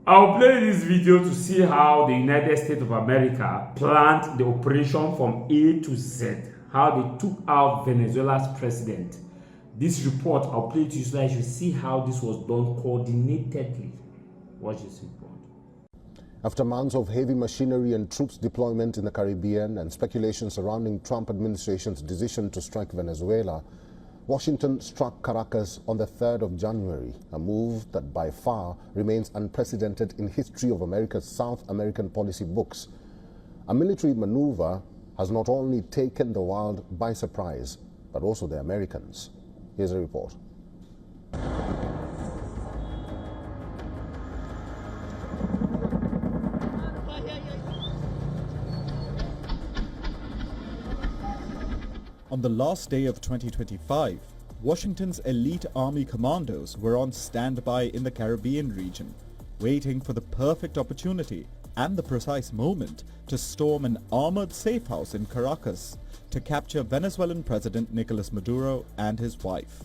I'll play this video to see how the United States of America planned the operation from A to Z, how they took out Venezuela's president. This report, I'll play it to you so that you see how this was done coordinatedly. Watch this report. After months of heavy machinery and troops deployment in the Caribbean and speculation surrounding Trump administration's decision to strike Venezuela, Washington struck Caracas on the 3rd of January, a move that by far remains unprecedented in history of America's South American policy books. A military maneuver has not only taken the world by surprise, but also the Americans. Here's a report. On the last day of 2025, Washington's elite army commandos were on standby in the Caribbean region, waiting for the perfect opportunity and the precise moment to storm an armored safe house in Caracas to capture Venezuelan President Nicolas Maduro and his wife.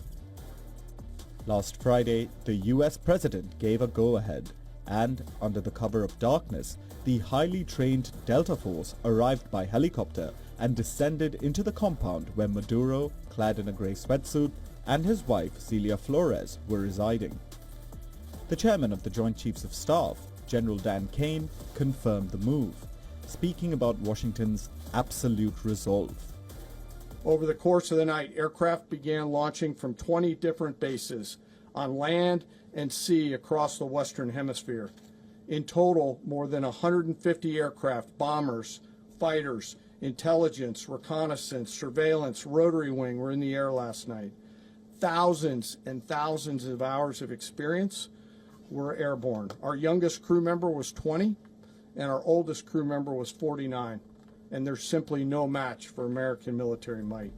Last Friday, the US president gave a go-ahead, and under the cover of darkness, the highly trained Delta Force arrived by helicopter and descended into the compound where Maduro, clad in a grey sweatsuit, and his wife Celia Flores were residing. The chairman of the Joint Chiefs of Staff, General Dan Kane, confirmed the move, speaking about Washington's absolute resolve. Over the course of the night, aircraft began launching from 20 different bases on land and sea across the Western Hemisphere. In total, more than 150 aircraft, bombers, fighters, intelligence, reconnaissance, surveillance, rotary wing were in the air last night. Thousands and thousands of hours of experience were airborne. Our youngest crew member was 20, and our oldest crew member was 49, and there's simply no match for American military might.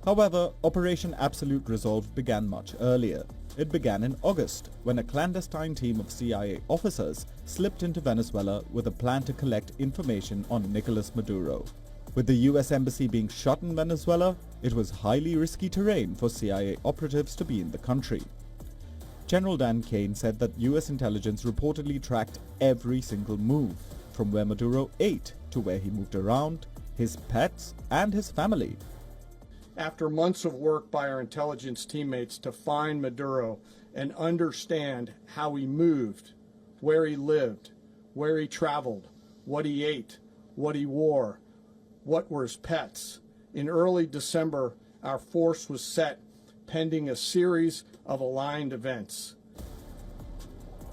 However, Operation Absolute Resolve began much earlier. It began in August, when a clandestine team of CIA officers slipped into Venezuela with a plan to collect information on Nicolas Maduro. With the US Embassy being shut in Venezuela, it was highly risky terrain for CIA operatives to be in the country. General Dan Kane said that US intelligence reportedly tracked every single move, from where Maduro ate to where he moved around, his pets, and his family. After months of work by our intelligence teammates to find Maduro and understand how he moved, where he lived, where he traveled, what he ate, what he wore, what were his pets, in early December, our force was set pending a series of aligned events.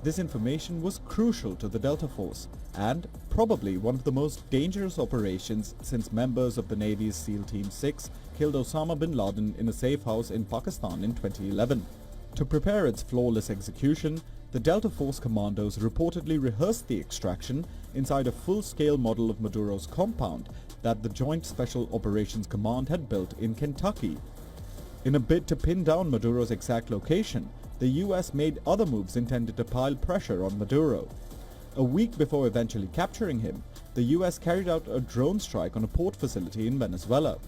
This information was crucial to the Delta Force and probably one of the most dangerous operations since members of the Navy's SEAL Team 6 killed Osama bin Laden in a safe house in Pakistan in 2011. To prepare its flawless execution, the Delta Force commandos reportedly rehearsed the extraction inside a full-scale model of Maduro's compound that the Joint Special Operations Command had built in Kentucky. In a bid to pin down Maduro's exact location, the US made other moves intended to pile pressure on Maduro. A week before eventually capturing him, the US carried out a drone strike on a port facility in Venezuela.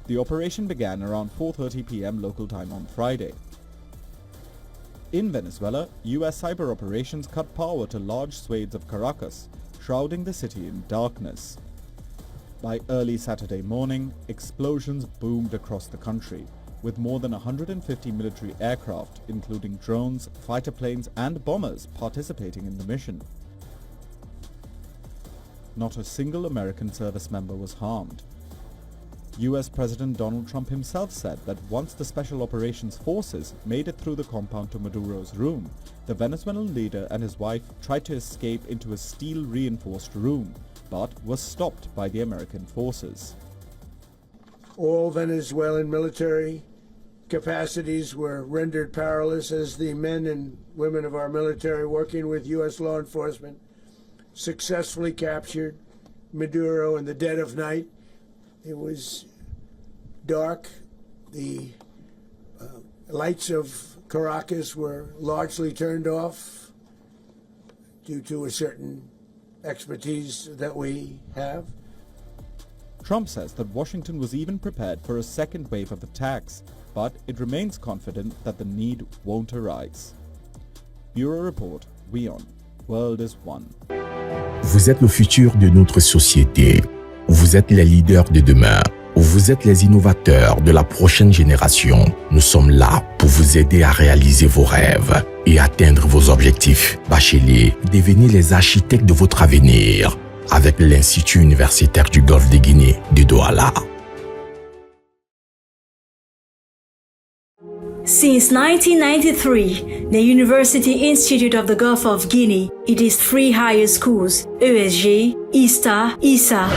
The operation began around 4:30 p.m. local time on Friday. In Venezuela, US cyber operations cut power to large swathes of Caracas, shrouding the city in darkness. By early Saturday morning, explosions boomed across the country, with more than 150 military aircraft, including drones, fighter planes, and bombers, participating in the mission. Not a single American service member was harmed. US President Donald Trump himself said that once the Special Operations Forces made it through the compound to Maduro's room, the Venezuelan leader and his wife tried to escape into a steel-reinforced room, but was stopped by the American forces. All Venezuelan military capacities were rendered powerless as the men and women of our military, working with U.S. law enforcement, successfully captured Maduro in the dead of night. It was dark. The lights of Caracas were largely turned off due to a certain expertise that we have. Trump says that Washington was even prepared for a second wave of attacks, but it remains confident that the need won't arise. Bureau Report, WION. World is one. Vous êtes le futur de notre société. Vous êtes les leaders de demain. Vous êtes les innovateurs de la prochaine génération. Nous sommes là pour vous aider à réaliser vos rêves et atteindre vos objectifs. Bacheliers, devenez les architectes de votre avenir avec l'Institut universitaire du Golfe de Guinée de Douala. Since 1993, the University Institute of the Gulf of Guinea, it is 3 higher schools, ESG, ISTA, ISA,